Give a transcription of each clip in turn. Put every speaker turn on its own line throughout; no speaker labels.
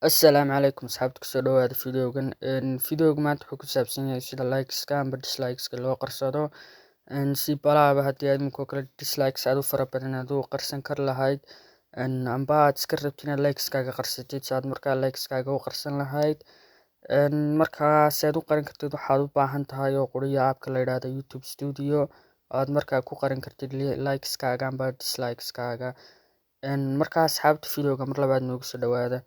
Assalaamu calaykum asxaabta kusoo dhawaada videogan. Videoga maanta wuxuu ku saabsan yahay sida likeska amba dislikes-ka loo qarsado. Si balaaba haddii aad iminka oo kale dislikes aad u fara badan aad u qarsan kar lahayd, amba aad iska rabtid inaad likeskaaga qarsatid si aad markaa likeskaaga u qarsan lahayd. Markaa si aad u qarin kartid waxaad u baahan tahay oo qoriya app-ka la yidhaahdo YouTube Studio aad markaa ku qarin kartid likeskaaga amba dislikeskaaga. Markaa asxaabta videoga mar labaad noogu soo dhawaada.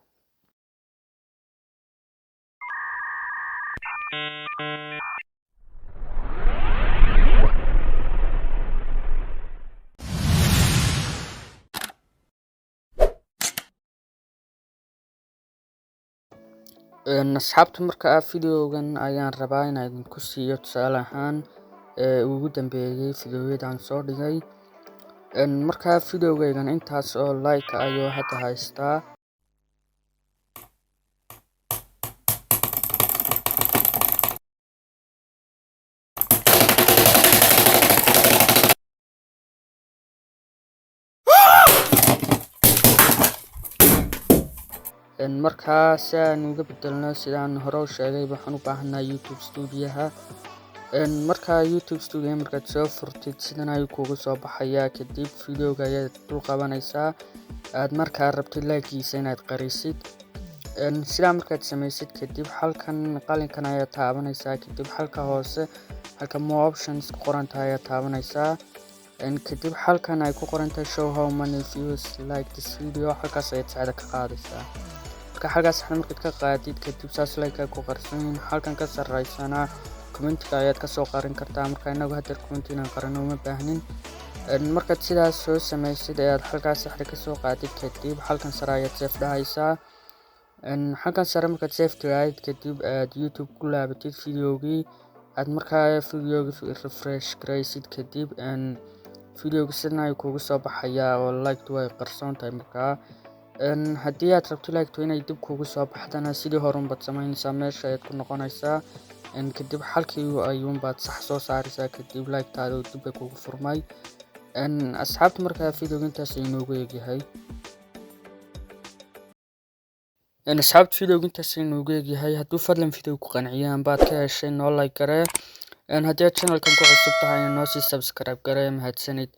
Asxaabta markaa videogan ayaan rabaa inaan idinku siiyo tusaale ahaan ugu dambeeyay videoyadan soo dhigay. Markaa videogaygan intaas oo like ayuu hadda haystaa. Markaa si aan uga bedelno sidaan hore u sheegay waxaan u baahanahay YouTube Studio-ha. Markaa YouTube Studio markaad soo furtid sidan ayuu kuugu soo baxayaa. Kadib videoga ayaad dul qabanaysaa aad markaa rabtid like-giisa inaad qarisid. Sidaa markaad samaysid kadib halkan qalinkan ayaad taabanaysaa. Kadib halka hoose halka more options ku qoran tahay ayaad taabanaysaa. Kadib halkan ay ku qoran tahay show how many views like this video halkaas ayaad saacada ka qaadaysaa. Marka halkaas markaad ka qaadid kadib saas like ku qarsan halkan ka sareysana commentiga ayaad ka soo qarin kartaa. Marka inagu hadda comment inaan qarano uma baahnin. Markaad sidaas soo samaysid ayaad halkaas saxda ka soo qaadid kadib halkan sare ayaad save dhahaysaa. Halkan sare markaad save dhahayid kadib aad YouTube ku laabatid videogii aad markaa videogii refresh garaysid kadib videoga sidan ayuu kuugu soo baxayaa oo like way qarsoon tahay. Markaa haddii aad rabto like inay dib kuugu soo baxdana sidii hore unbaad samaynaysaa meesha ayaad ku noqonaysaa. Kadib halkii ayuunbaad sax soo saaraysaa kadib like-taada oo dib kuugu furmay. Asxaabta markaa videoga intaas ayuu noogu egyahay. Hadduu fadlan video ku qanciyo amba aad ka heshay noo like garee. Haddii aad channelkan ku cusub tahay noo sii subscribe garee mahadsanid.